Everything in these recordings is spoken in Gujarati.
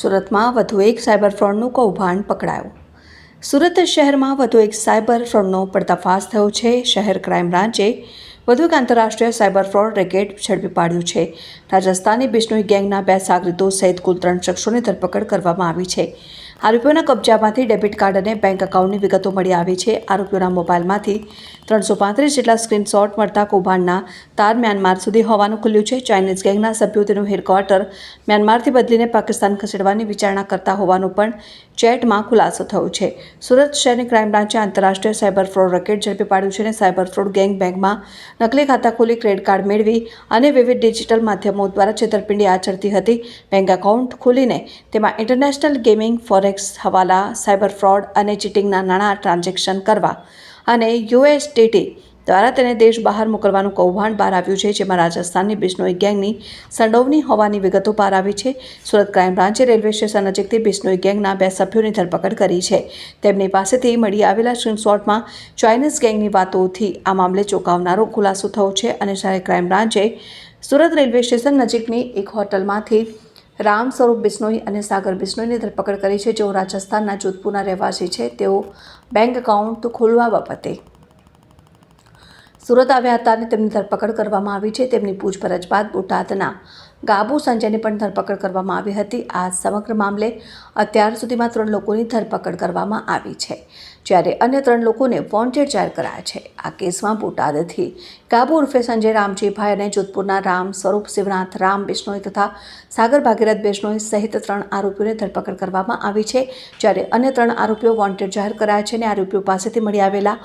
સુરતમાં વધુ એક સાયબર ફ્રોડનું કૌભાંડ પકડાયું. સુરત શહેરમાં વધુ એક સાયબર ફ્રોડનો પર્દાફાશ થયો છે. શહેર ક્રાઇમ બ્રાન્ચે વધુ એક આંતરરાષ્ટ્રીય સાયબર ફ્રોડ રેકેટ ઝડપી પાડ્યું છે. રાજસ્થાની બિશ્નોઈ ગેંગના 2 સાગરીતો સહિત કુલ 3 શખ્સોની ધરપકડ કરવામાં આવી છે. આરોપીઓના કબજામાંથી ડેબિટ કાર્ડ અને બેંક એકાઉન્ટની વિગતો મળી આવી છે. આરોપીઓના મોબાઈલમાંથી 335 જેટલા સ્ક્રીનશોટ મળતા કૌભાંડના તાર મ્યાનમાર સુધી હોવાનું ખુલ્યું છે. ચાઇનીઝ ગેંગના સભ્યો તેનું હેડક્વાર્ટર મ્યાનમારથી બદલીને પાકિસ્તાન ખસેડવાની વિચારણા કરતા હોવાનો પણ ચેટમાં ખુલાસો થયો છે. સુરત શહેરની ક્રાઇમ બ્રાન્ચે આંતરરાષ્ટ્રીય સાયબર ફ્રોડ રેકેટ ઝડપી પાડ્યું છે અને સાયબર ફ્રોડ ગેંગ બેંકમાં નકલી ખાતા ખોલી ક્રેડિટ કાર્ડ મેળવી અને વિવિધ ડિજિટલ માધ્યમો દ્વારા છેતરપિંડી આચરતી હતી. બેંક એકાઉન્ટ ખોલીને તેમાં ઇન્ટરનેશનલ ગેમિંગ, ફોરેક્સ, હવાલા, સાયબર ફ્રોડ અને ચીટિંગના નાણાં ટ્રાન્ઝેક્શન કરવા અને યુએસડીટી દ્વારા તેને દેશ બહાર મોકલવાનું કૌભાંડ બહાર આવ્યું છે, જેમાં રાજસ્થાનની બિશ્નોઈ ગેંગની સંડોવણી હોવાની વિગતો બહાર આવી છે. સુરત ક્રાઇમ બ્રાન્ચે રેલવે સ્ટેશન નજીકથી બિશ્નોઈ ગેંગના 2 સભ્યોની ધરપકડ કરી છે. તેમની પાસેથી મળી આવેલા સ્ક્રીનશોટમાં ચાઇનીઝ ગેંગની વાતોથી આ મામલે ચોંકાવનારો ખુલાસો થયો છે અને શહેર ક્રાઇમ બ્રાન્ચે સુરત રેલવે સ્ટેશન નજીકની એક હોટલમાંથી રામ સ્વરૂપ બિશ્નોઈ અને સાગર બિશ્નોઈની ધરપકડ કરી છે, જેઓ રાજસ્થાનના જોધપુરના રહેવાસી છે. તેઓ બેંક એકાઉન્ટ ખોલવા બાબતે સુરત આવ્યા હતા અને તેમની ધરપકડ કરવામાં આવી છે. તેમની પૂછપરછ બાદ બોટાદના ગાબુ સંજયની પણ ધરપકડ કરવામાં આવી હતી. આ સમગ્ર મામલે અત્યાર સુધીમાં 3 લોકોની ધરપકડ કરવામાં આવી છે, જ્યારે અન્ય 3 લોકોને વોન્ટેડ જાહેર કરાયા છે. આ કેસમાં બોટાદથી ગાબુ ઉર્ફે સંજય રામજીભાઈ અને જોધપુરના રામ સ્વરૂપ શિવનાથ રામ બિશ્નોઈ તથા સાગર ભાગીરથ બિશ્નોઈ સહિત 3 આરોપીઓને ધરપકડ કરવામાં આવી છે, જ્યારે અન્ય 3 આરોપીઓ વોન્ટેડ જાહેર કરાયા છે અને આરોપીઓ પાસેથી મળી આવેલા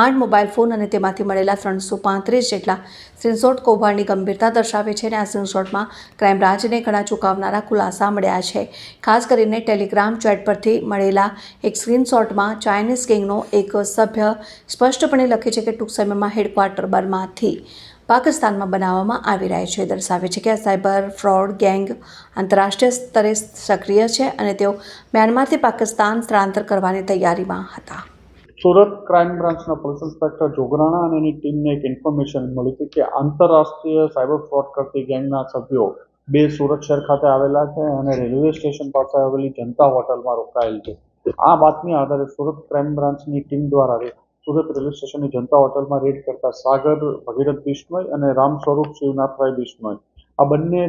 8 મોબાઈલ ફોન અને તેમાંથી મળેલા 335 જેટલા સ્ક્રીનશોટ કૌભાંડની ગંભીરતા દર્શાવે છે અને આ સ્ક્રીનશોટમાં ક્રાઇમ બ્રાન્ચને ઘણા ચોંકાવનારા ખુલાસા મળ્યા છે. ખાસ કરીને ટેલિગ્રામ ચેટ પરથી મળેલા એક સ્ક્રીનશોટમાં ચાઇનીઝ ગેંગનો એક સભ્ય સ્પષ્ટપણે લખે છે કે ટૂંક સમયમાં હેડક્વાર્ટર બર્માથી પાકિસ્તાનમાં બનાવવામાં આવી રહ્યા છે. દર્શાવે છે કે આ સાયબર ફ્રોડ ગેંગ આંતરરાષ્ટ્રીય સ્તરે સક્રિય છે અને તેઓ મ્યાનમારથી પાકિસ્તાન સ્થળાંતર કરવાની તૈયારીમાં હતા. સુરત ક્રાઇમ બ્રાન્ચના પોલીસ ઇન્સ્પેક્ટર જોગરાણા અને એની ટીમને એક ઇન્ફોર્મેશન મળી હતી કે આંતરરાષ્ટ્રીય સાયબર ફ્રોડ કરતી ગેંગના સભ્યો 2 સુરત શહેર ખાતે આવેલા છે અને રેલવે સ્ટેશન પાસે આવેલી જનતા હોટલમાં રોકાયેલ છે. આ બાતમી આધારે સુરત ક્રાઇમ બ્રાન્ચની ટીમ દ્વારા સુરત રેલવે સ્ટેશનની જનતા હોટલમાં રેડ કરતા સાગર ભગીરથ બિશ્નોઈ અને રામ સ્વરૂપ શિવનાથભાઈ બિશ્નોઈ આ બંને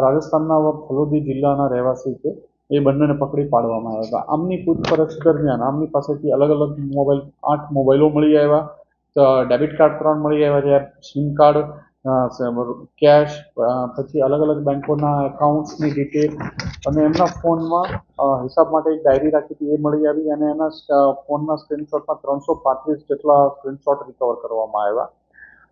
રાજસ્થાનના ફલોદી જિલ્લાના રહેવાસી છે. એ બંનેને પકડી પાડવામાં આવ્યા હતા. આમની પૂછપરછ દરમિયાન આમની પાસેથી અલગ અલગ 8 મોબાઈલો મળી આવ્યા, ડેબિટ કાર્ડ 3 મળી આવ્યા છે, સિમ કાર્ડ, કેશ, પછી અલગ અલગ બેંકોના એકાઉન્ટ્સની ડિટેલ અને એમના ફોનમાં હિસાબ માટે એક ડાયરી રાખી હતી એ મળી આવી અને એના ફોનના સ્ક્રીનશોટમાં 335 જેટલા સ્ક્રીનશોટ રિકવર કરવામાં આવ્યા.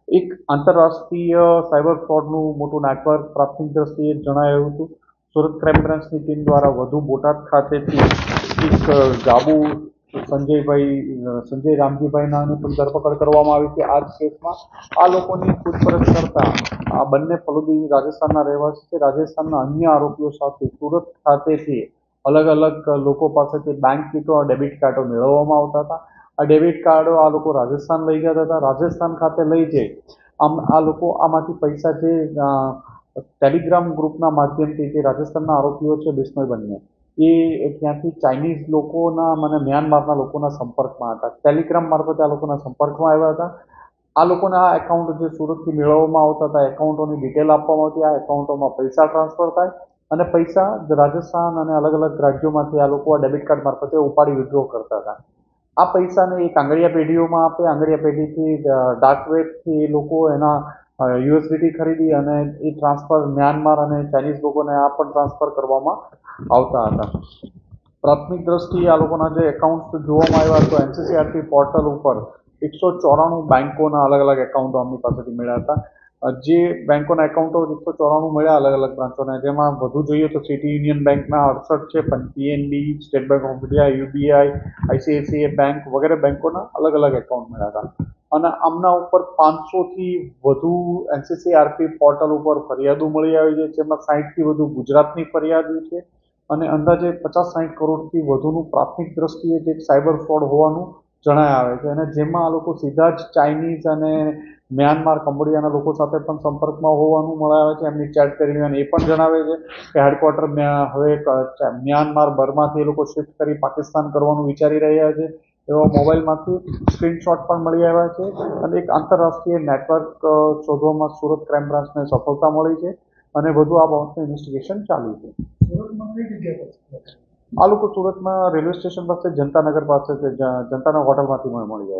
એક આંતરરાષ્ટ્રીય સાયબર ફ્રોડનું મોટું નેટવર્ક પ્રાથમિક દ્રષ્ટિએ જણાયું હતું. સુરત ક્રાઇમ બ્રાન્ચની ટીમ દ્વારા વધુ બોટાદ ખાતેથી એક ગાબુ સંજય રામજીભાઈનાની પણ ધરપકડ કરવામાં આવી છે. આ જ કેસમાં આ લોકોની પૂછપરછ કરતા આ બંને ફલોદી રાજસ્થાનના રહેવાસી છે. રાજસ્થાનના અન્ય આરોપીઓ સાથે સુરત ખાતેથી અલગ અલગ લોકો પાસેથી બેંક કીટો, ડેબિટ કાર્ડો મેળવવામાં આવતા હતા. આ ડેબિટ કાર્ડો આ લોકો રાજસ્થાન લઈ જતા હતા. રાજસ્થાન ખાતે લઈ જઈ આ લોકો આમાંથી પૈસા જે ટેલિગ્રામ ગ્રુપના માધ્યમથી જે રાજસ્થાનના આરોપીઓ છે બિશ્નોઈ બંને એ ત્યાંથી ચાઇનીઝ લોકોના અને મ્યાનમારના લોકોના સંપર્કમાં હતા. ટેલિગ્રામ મારફતે આ લોકોના સંપર્કમાં આવ્યા હતા. આ લોકોના આ એકાઉન્ટ જે સુરતથી મેળવવામાં આવતા હતા એકાઉન્ટોની ડિટેલ આપવામાં આવતી. આ એકાઉન્ટોમાં પૈસા ટ્રાન્સફર થાય અને પૈસા રાજસ્થાન અને અલગ અલગ રાજ્યોમાંથી આ લોકો આ ડેબિટ કાર્ડ મારફતે ઉપાડી વિડ્રો કરતા હતા. આ પૈસાને એક આંગળીયા પેઢીઓમાં આપે, આંગળીયા પેઢીથી ડાર્ક વેબથી એ લોકો એના યુએસડીટી ખરીદી અને એ ટ્રાન્સફર મ્યાનમાર અને ચાઇનીઝ લોકોને આ પણ ટ્રાન્સફર કરવામાં આવતા હતા. પ્રાથમિક દ્રષ્ટિએ આ લોકોના જે એકાઉન્ટ્સ જોવામાં આવ્યા તો એનસીસીઆરપી પોર્ટલ ઉપર 194 બેંકોના અલગ અલગ એકાઉન્ટો આમની પાસેથી મળ્યા હતા. જે બેંકોના એકાઉન્ટો 194 મળ્યા અલગ અલગ બ્રાન્ચોના, જેમાં વધુ જોઈએ તો સિટી યુનિયન બેંકના 68 છે, પણ PNB, state bank of India, UBI, ICICI bank વગેરે બેંકોના અલગ અલગ એકાઉન્ટ મળ્યા હતા. અને આમના ઉપર 500થી વધુ એનસીસીઆરપી પોર્ટલ ઉપર ફરિયાદો મળી આવી છે, જેમાં 60થી વધુ ગુજરાતની ફરિયાદો છે અને અંદાજે 50-60 કરોડથી વધુનું પ્રાથમિક દ્રષ્ટિએ જે સાયબર ફ્રોડ હોવાનું જણાય આવે છે અને જેમાં આ લોકો સીધા જ ચાઇનીઝ અને મ્યાનમાર કંબોડિયાના લોકો સાથે પણ સંપર્કમાં હોવાનું મળે આવે છે. એમની ચેટ કરીને અને એ પણ જણાવે છે કે હેડક્વાર્ટર હવે મ્યાનમાર બર્માથી એ લોકો શિફ્ટ કરી પાકિસ્તાન કરવાનું વિચારી રહ્યા છે. એવા મોબાઈલમાંથી સ્ક્રીનશોટ પણ મળી આવ્યા છે અને એક આંતરરાષ્ટ્રીય નેટવર્ક શોધવામાં સુરત ક્રાઇમ બ્રાન્ચને સફળતા મળી છે અને વધુ આ બાબતનું ઇન્વેસ્ટિગેશન ચાલુ છે. આ લોકો સુરતમાં રેલવે સ્ટેશન પાસે જનતાનગર પાસે છે, જનતાનગર હોટલમાંથી મળી આવ્યા.